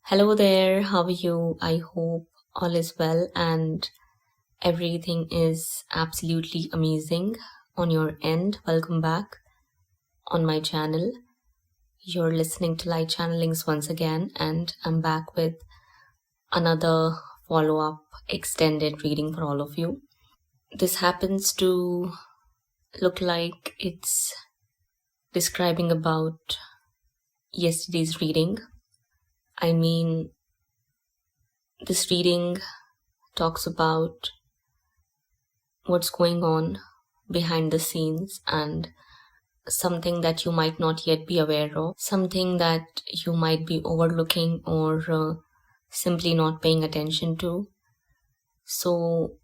Hello there, how are you? I hope all is well and everything is absolutely amazing on your end. Welcome back on my channel. You're listening to Light Channelings once again, and I'm back with another follow up extended reading for all of you. This happens to look like it's describing about yesterday's reading. I mean, this reading talks about what's going on behind the scenes and something that you might not yet be aware of, something that you might be overlooking or simply not paying attention to. So,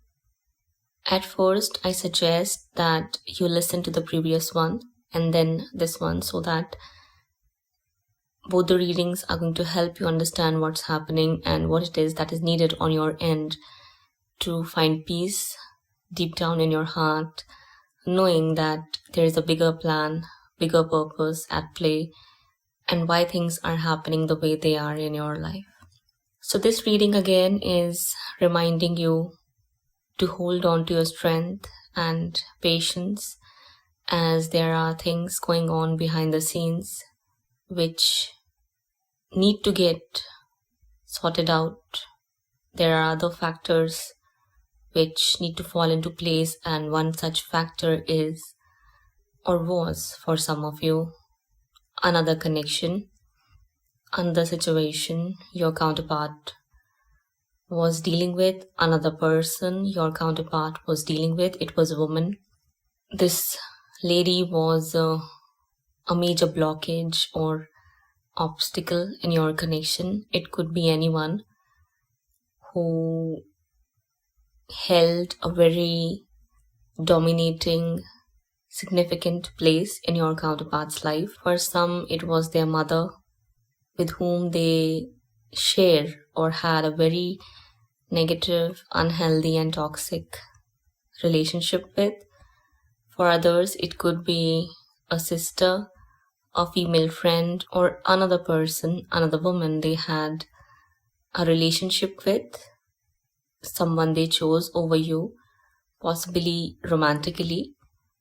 at first, I suggest that you listen to the previous one and then this one so that both the readings are going to help you understand what's happening and what it is that is needed on your end to find peace deep down in your heart, knowing that there is a bigger plan, bigger purpose at play, and why things are happening the way they are in your life. So this reading again is reminding you to hold on to your strength and patience, as there are things going on behind the scenes which need to get sorted out. There are other factors which need to fall into place, and one such factor is, or was for some of you, another connection, another situation your counterpart was dealing with, another person your counterpart was dealing with. It was a woman. This lady was a major blockage or obstacle in your connection. It could be anyone who held a very dominating, significant place in your counterpart's life. For some, it was their mother, with whom they share or had a very negative, unhealthy, and toxic relationship with. For others, it could be a sister, a female friend, or another person, another woman they had a relationship with, someone they chose over you, possibly romantically,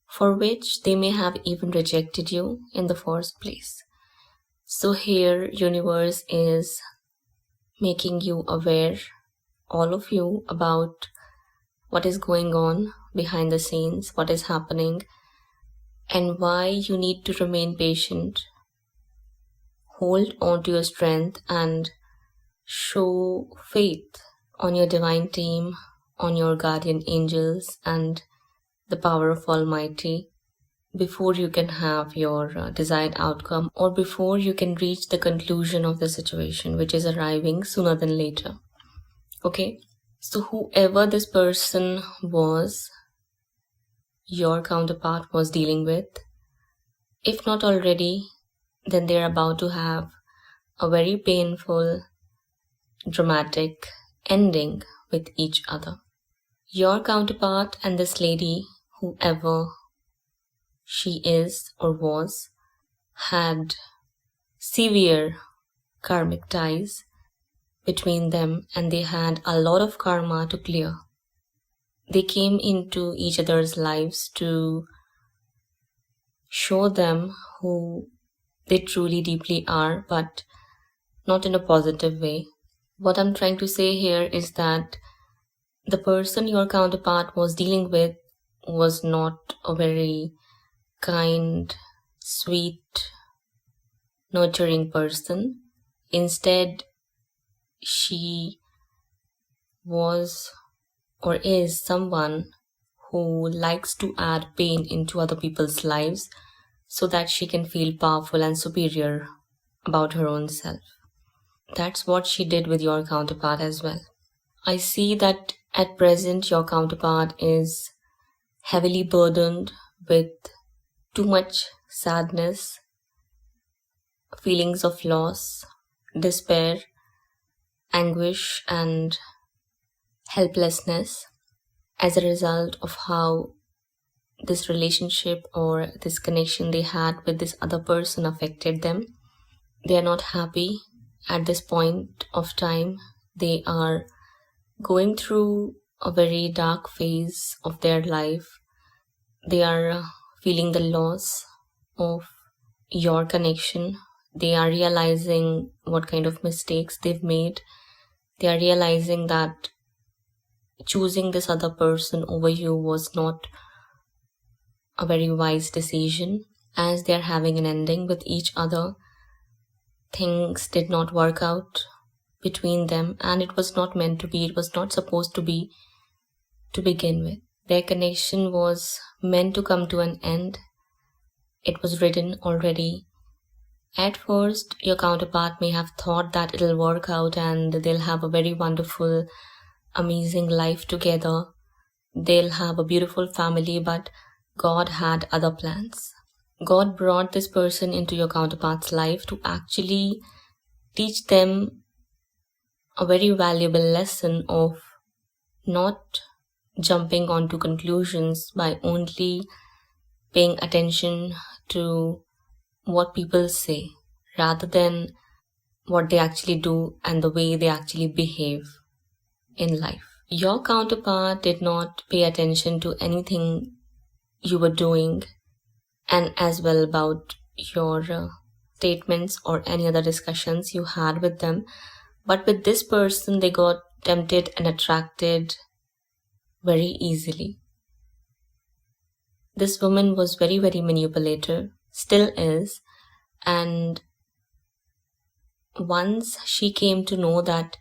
for which they may have even rejected you in the first place. So here, universe is making you aware, all of you, about what is going on behind the scenes, what is happening, and why you need to remain patient. Hold on to your strength and show faith on your divine team, on your guardian angels, and the power of Almighty before you can have your desired outcome, or before you can reach the conclusion of the situation, which is arriving sooner than later. Okay, so whoever this person was, your counterpart was dealing with, if not already, then they're about to have a very painful, dramatic ending with each other. Your counterpart and this lady, whoever she is or was, had severe karmic ties between them, and they had a lot of karma to clear. They came into each other's lives to show them who they truly deeply are, but not in a positive way. What I'm trying to say here is that the person your counterpart was dealing with was not a very kind, sweet, nurturing person. Instead, she was or is someone who likes to add pain into other people's lives so that she can feel powerful and superior about her own self. That's what she did with your counterpart as well. I see that at present your counterpart is heavily burdened with too much sadness, feelings of loss, despair, anguish, and helplessness as a result of how this relationship or this connection they had with this other person affected them. They are not happy at this point of time, they are going through a very dark phase of their life. They are feeling the loss of your connection. They are realizing what kind of mistakes they've made. They are realizing that choosing this other person over you was not a very wise decision. As they're having an ending with each other, things did not work out between them, and it was not meant to be, it was not supposed to be to begin with. Their connection was meant to come to an end. It was written already. At first, your counterpart may have thought that it'll work out and they'll have a very wonderful, amazing life together. They'll have a beautiful family, but God had other plans. God brought this person into your counterpart's life to actually teach them a very valuable lesson of not jumping onto conclusions by only paying attention to what people say rather than what they actually do and the way they actually behave in life. Your counterpart did not pay attention to anything you were doing and as well about your statements or any other discussions you had with them. But with this person, they got tempted and attracted very easily. This woman was very, very manipulative, still is, and once she came to know that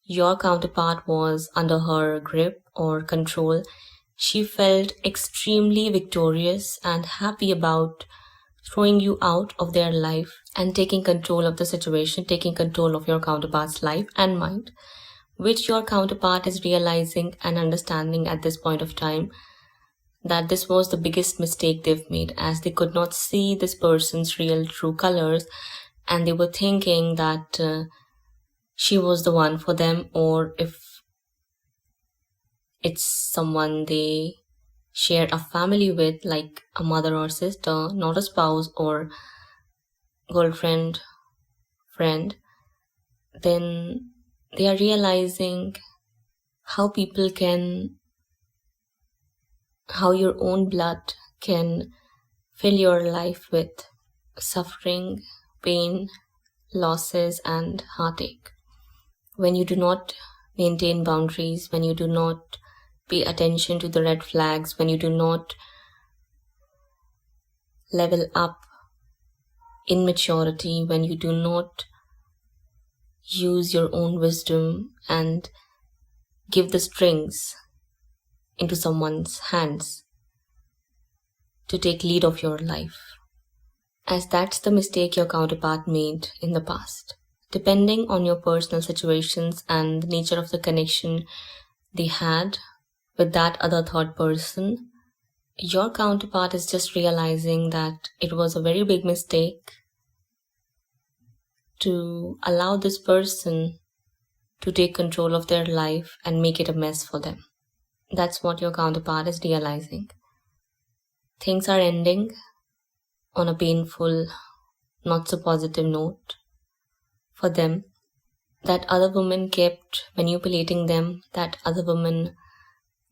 your counterpart was under her grip or control, she felt extremely victorious and happy about throwing you out of their life and taking control of the situation, taking control of your counterpart's life and mind, which your counterpart is realizing and understanding at this point of time that this was the biggest mistake they've made, as they could not see this person's real true colors and they were thinking that she was the one for them, or if it's someone they share a family with, like a mother or sister, not a spouse or girlfriend, friend, then they are realizing how your own blood can fill your life with suffering, pain, losses, and heartache. When you do not maintain boundaries, when you do not pay attention to the red flags, when you do not level up in maturity, when you do not use your own wisdom and give the strings into someone's hands to take lead of your life, as that's the mistake your counterpart made in the past. Depending on your personal situations and the nature of the connection they had with that other third person, your counterpart is just realizing that it was a very big mistake to allow this person to take control of their life and make it a mess for them. That's what your counterpart is realizing. Things are ending on a painful, not so positive note for them. That other woman kept manipulating them. That other woman,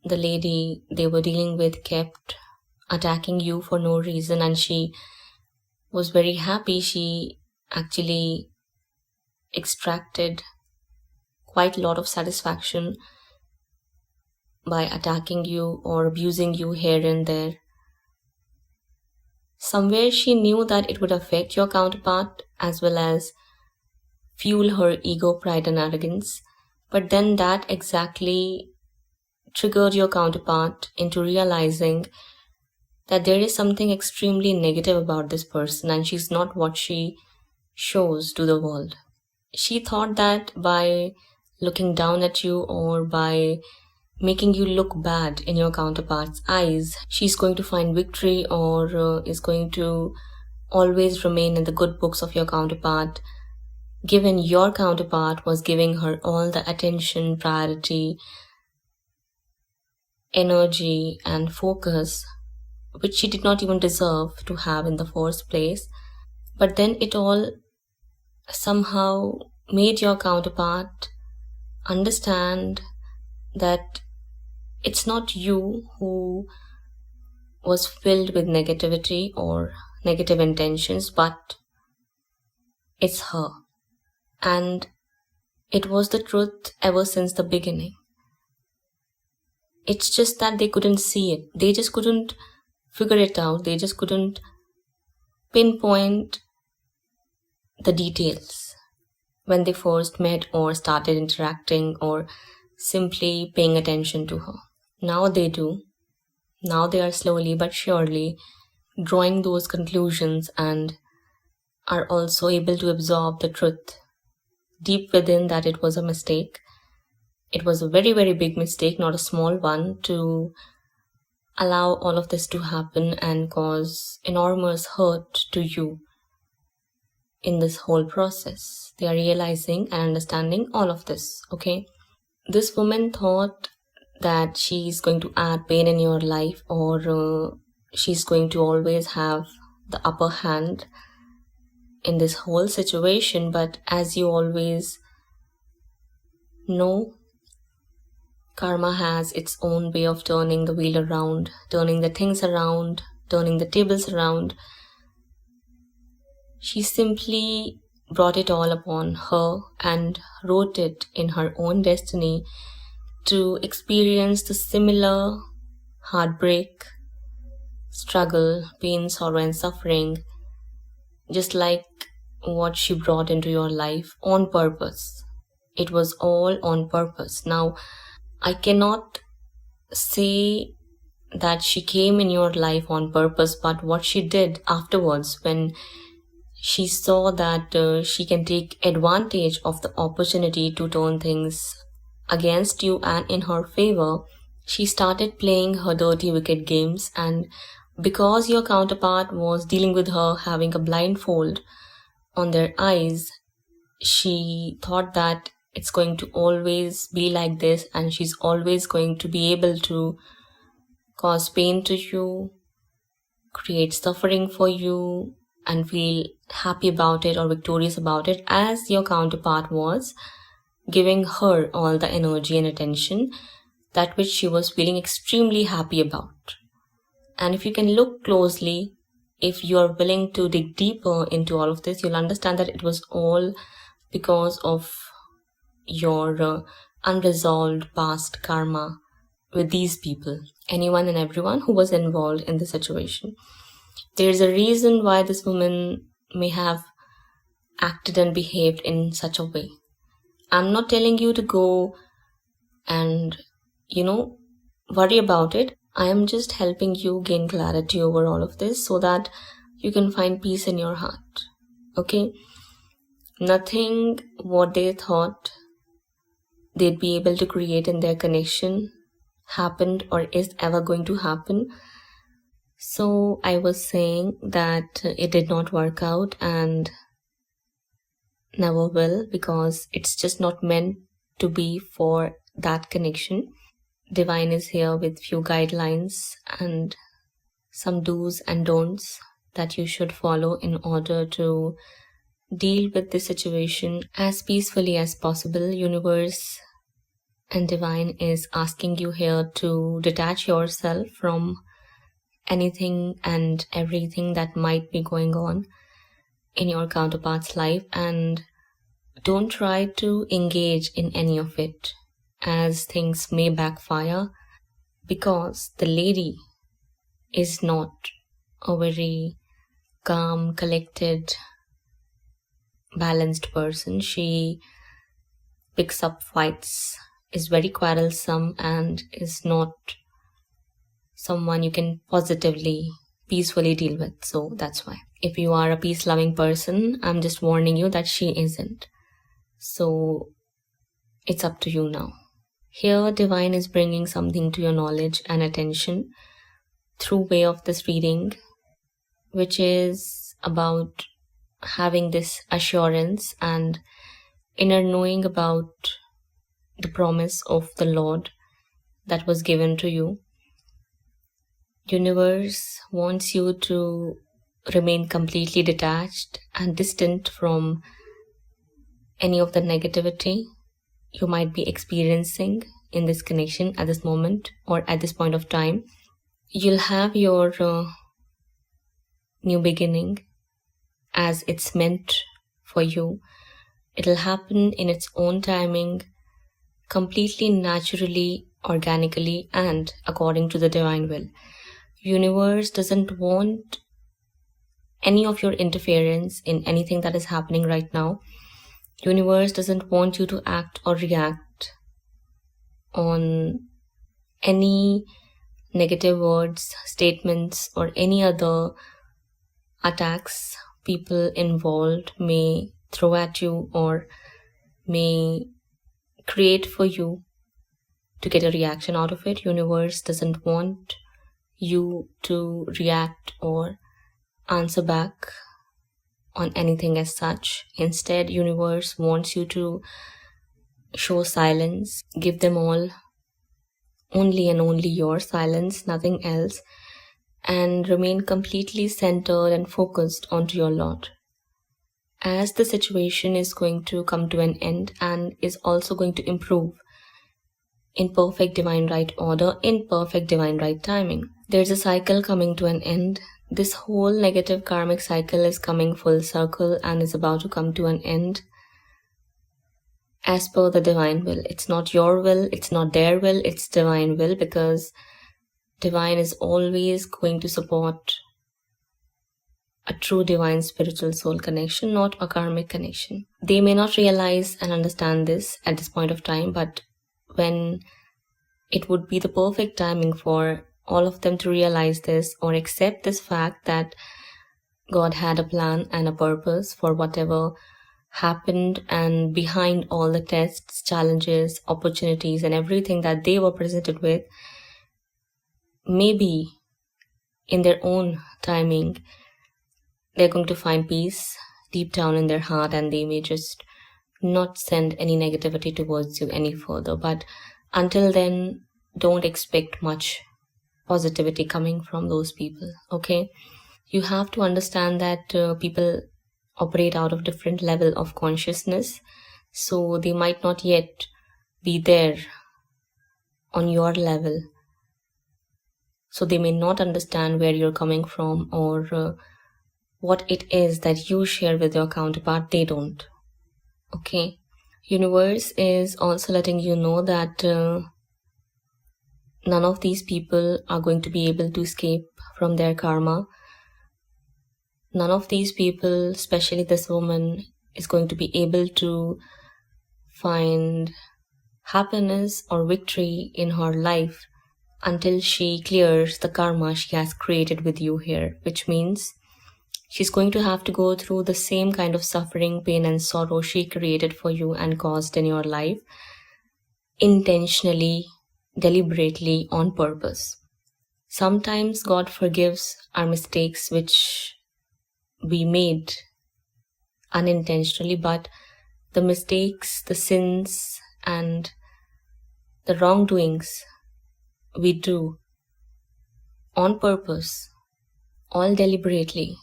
the lady they were dealing with, kept attacking you for no reason, and she was very happy. She actually extracted quite a lot of satisfaction by attacking you or abusing you here and there. Somewhere she knew that it would affect your counterpart as well as fuel her ego, pride, and arrogance. But then that exactly triggered your counterpart into realizing that there is something extremely negative about this person and she's not what she shows to the world. She thought that by looking down at you or by making you look bad in your counterpart's eyes, she's going to find victory or is going to always remain in the good books of your counterpart, given your counterpart was giving her all the attention, priority, energy, and focus which she did not even deserve to have in the first place. But then it all somehow made your counterpart understand that it's not you who was filled with negativity or negative intentions, but it's her. And it was the truth ever since the beginning. It's just that they couldn't see it. They just couldn't figure it out. They just couldn't pinpoint the details when they first met or started interacting or simply paying attention to her. Now they do. Now they are slowly but surely drawing those conclusions and are also able to absorb the truth deep within that it was a mistake. It was a very, very big mistake, not a small one, to allow all of this to happen and cause enormous hurt to you in this whole process. They are realizing and understanding all of this, okay? This woman thought that she's going to add pain in your life, or she's going to always have the upper hand in this whole situation. But as you always know, karma has its own way of turning the wheel around, turning the things around, turning the tables around. She simply brought it all upon her and wrote it in her own destiny to experience the similar heartbreak, struggle, pain, sorrow, and suffering, just like what she brought into your life on purpose. It was all on purpose. Now, I cannot say that she came in your life on purpose, but what she did afterwards when she saw that she can take advantage of the opportunity to turn things against you and in her favor, she started playing her dirty, wicked games. And because your counterpart was dealing with her having a blindfold on their eyes, she thought that it's going to always be like this and she's always going to be able to cause pain to you, create suffering for you, and feel happy about it or victorious about it, as your counterpart was giving her all the energy and attention, that which she was feeling extremely happy about. And if you can look closely, if you are willing to dig deeper into all of this, you'll understand that it was all because of your unresolved past karma with these people, anyone and everyone who was involved in the situation. There's a reason why this woman may have acted and behaved in such a way. I'm not telling you to go and, worry about it. I am just helping you gain clarity over all of this so that you can find peace in your heart. Okay? Nothing what they thought they'd be able to create in their connection happened or is ever going to happen. So I was saying that it did not work out and never will, because it's just not meant to be for that connection. Divine is here with few guidelines and some do's and don'ts that you should follow in order to deal with this situation as peacefully as possible. Universe and Divine is asking you here to detach yourself from anything and everything that might be going on in your counterpart's life, and don't try to engage in any of it, as things may backfire, because the lady is not a very calm, collected, balanced person. She picks up fights, is very quarrelsome, and is not someone you can positively, peacefully deal with. So that's why. If you are a peace-loving person, I'm just warning you that she isn't. So it's up to you now. Here, Divine is bringing something to your knowledge and attention through way of this reading, which is about having this assurance and inner knowing about the promise of the Lord that was given to you. Universe wants you to remain completely detached and distant from any of the negativity you might be experiencing in this connection at this moment or at this point of time. You'll have your new beginning as it's meant for you. It'll happen in its own timing, completely naturally, organically, and according to the divine will. Universe doesn't want any of your interference in anything that is happening right now. Universe doesn't want you to act or react on any negative words, statements, or any other attacks people involved may throw at you or may create for you to get a reaction out of it. Universe doesn't want you to react or answer back on anything as such. Instead, universe wants you to show silence, give them all only and only your silence, nothing else, and remain completely centered and focused onto your Lord. As the situation is going to come to an end and is also going to improve in perfect divine right order, in perfect divine right timing. There's a cycle coming to an end. This whole negative karmic cycle is coming full circle and is about to come to an end as per the divine will. It's not your will, it's not their will, it's divine will, because divine is always going to support a true divine spiritual soul connection, not a karmic connection. They may not realize and understand this at this point of time, but when it would be the perfect timing for all of them to realize this or accept this fact that God had a plan and a purpose for whatever happened, and behind all the tests, challenges, opportunities, and everything that they were presented with, maybe in their own timing, they're going to find peace deep down in their heart, and they may just not send any negativity towards you any further. But until then, don't expect much positivity coming from those people, okay? You have to understand that people operate out of different level of consciousness, so they might not yet be there on your level. So they may not understand where you're coming from or what it is that you share with your counterpart. They don't, okay? Universe is also letting you know that none of these people are going to be able to escape from their karma. None of these people, especially this woman, is going to be able to find happiness or victory in her life until she clears the karma she has created with you here, which means she's going to have to go through the same kind of suffering, pain, and sorrow she created for you and caused in your life, intentionally, deliberately, on purpose. Sometimes God forgives our mistakes which we made unintentionally, but the mistakes, the sins, and the wrongdoings we do on purpose, all deliberately,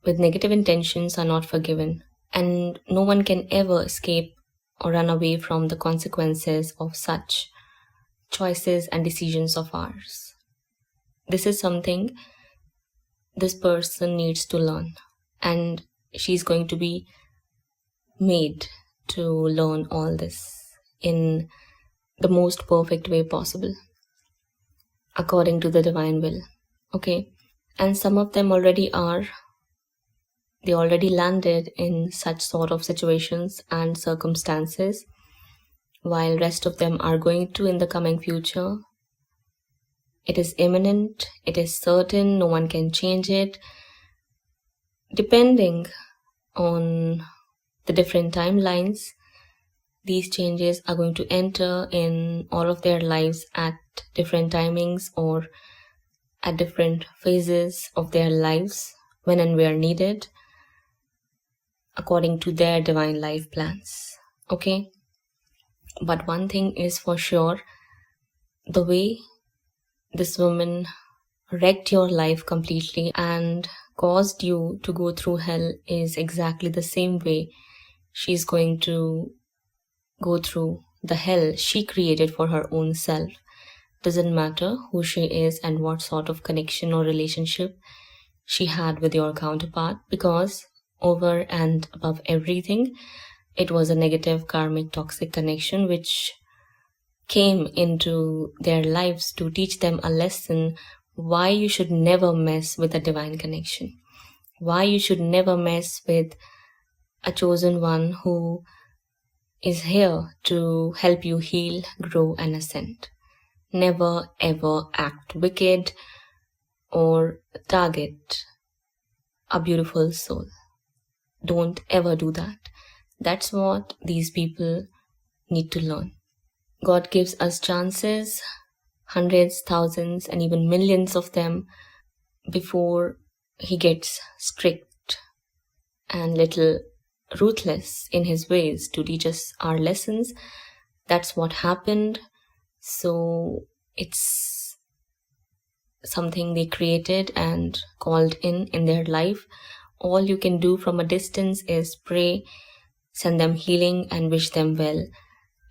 with negative intentions, are not forgiven. And no one can ever escape or run away from the consequences of such choices and decisions of ours. This is something this person needs to learn, and she's going to be made to learn all this in the most perfect way possible, according to the divine will, okay? And some of them already are. They already landed in such sort of situations and circumstances, while rest of them are going to in the coming future. It is imminent, it is certain, no one can change it. Depending on the different timelines, these changes are going to enter in all of their lives at different timings or at different phases of their lives, when and where needed, according to their divine life plans, okay? But one thing is for sure, the way this woman wrecked your life completely and caused you to go through hell is exactly the same way she's going to go through the hell she created for her own self. Doesn't matter who she is and what sort of connection or relationship she had with your counterpart, because over and above everything, it was a negative karmic toxic connection which came into their lives to teach them a lesson why you should never mess with a divine connection, why you should never mess with a chosen one who is here to help you heal, grow, and ascend. Never ever act wicked or target a beautiful soul. Don't ever do that. That's what these people need to learn. God gives us chances, hundreds, thousands, and even millions of them, before he gets strict and little ruthless in his ways to teach us our lessons. That's what happened. So it's something they created and called in their life. All you can do from a distance is pray, send them healing, and wish them well,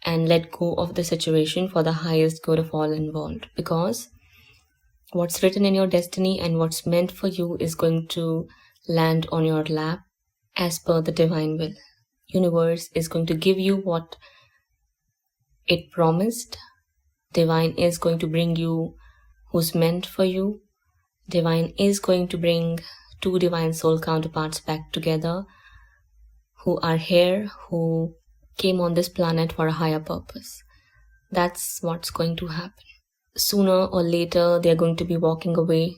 and let go of the situation for the highest good of all involved. Because what's written in your destiny and what's meant for you is going to land on your lap as per the divine will. Universe is going to give you what it promised. Divine is going to bring you who's meant for you. Divine is going to bring two divine soul counterparts back together who are here, who came on this planet for a higher purpose. That's what's going to happen. Sooner or later, they're going to be walking away,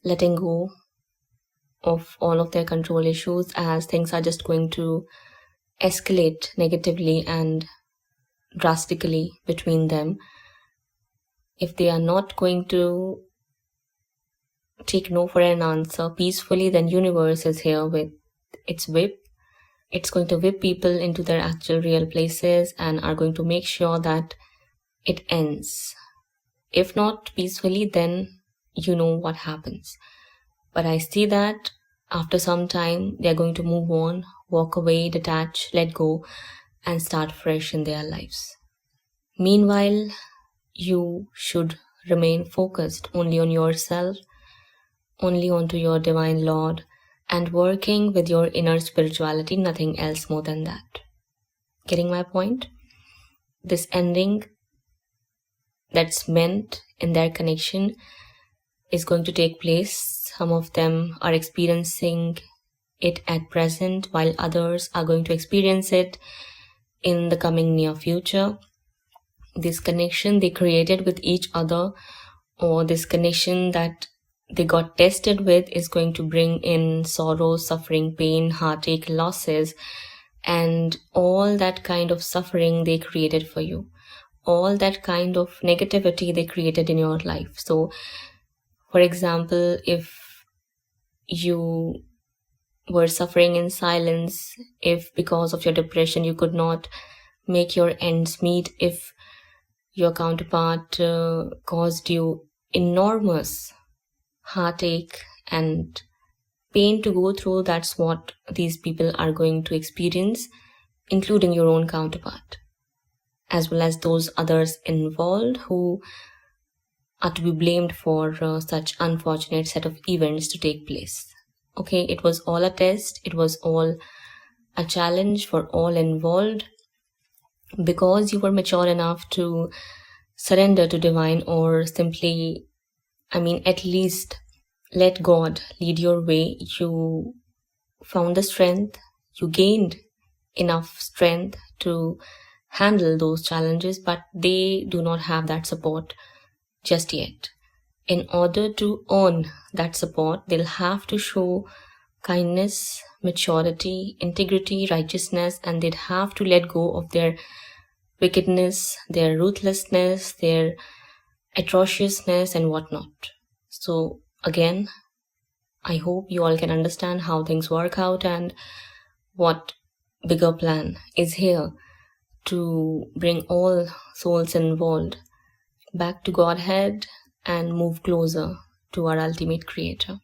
letting go of all of their control issues, as things are just going to escalate negatively and drastically between them. If they are not going to take no for an answer peacefully, then universe is here with its whip. It's going to whip people into their actual real places and are going to make sure that it ends. If not peacefully, then you know what happens. But I see that after some time, they're going to move on, walk away, detach, let go, and start fresh in their lives. Meanwhile, you should remain focused only on yourself, only onto your divine Lord, and working with your inner spirituality, nothing else more than that. Getting my point? This ending that's meant in their connection is going to take place. Some of them are experiencing it at present, while others are going to experience it in the coming near future. This connection they created with each other, or this connection that they got tested with, is going to bring in sorrow, suffering, pain, heartache, losses, and all that kind of suffering they created for you, all that kind of negativity they created in your life. So, for example, if you were suffering in silence, if because of your depression you could not make your ends meet, if your counterpart caused you enormous heartache and pain to go through, that's what these people are going to experience, including your own counterpart, as well as those others involved who are to be blamed for such unfortunate set of events to take place. Okay, it was all a test, it was all a challenge for all involved, because you were mature enough to surrender to divine, or simply, at least let God lead your way. You found the strength, you gained enough strength to handle those challenges, but they do not have that support just yet. In order to earn that support, they'll have to show kindness, maturity, integrity, righteousness, and they'd have to let go of their wickedness, their ruthlessness, their atrociousness, and whatnot. So again, I hope you all can understand how things work out and what bigger plan is here to bring all souls involved back to Godhead and move closer to our ultimate creator.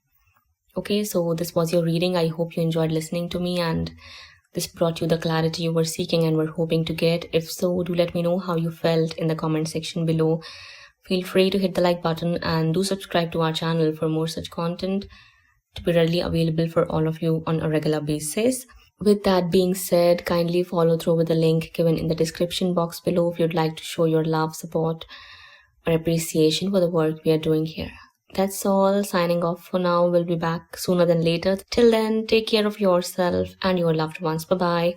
Okay, so this was your reading. I hope you enjoyed listening to me, and this brought you the clarity you were seeking and were hoping to get. If so, do let me know how you felt in the comment section below. Feel free to hit the like button and do subscribe to our channel for more such content to be readily available for all of you on a regular basis. With that being said, kindly follow through with the link given in the description box below if you'd like to show your love, support, or appreciation for the work we are doing here. That's all. Signing off for now. We'll be back sooner than later. Till then, take care of yourself and your loved ones. Bye-bye.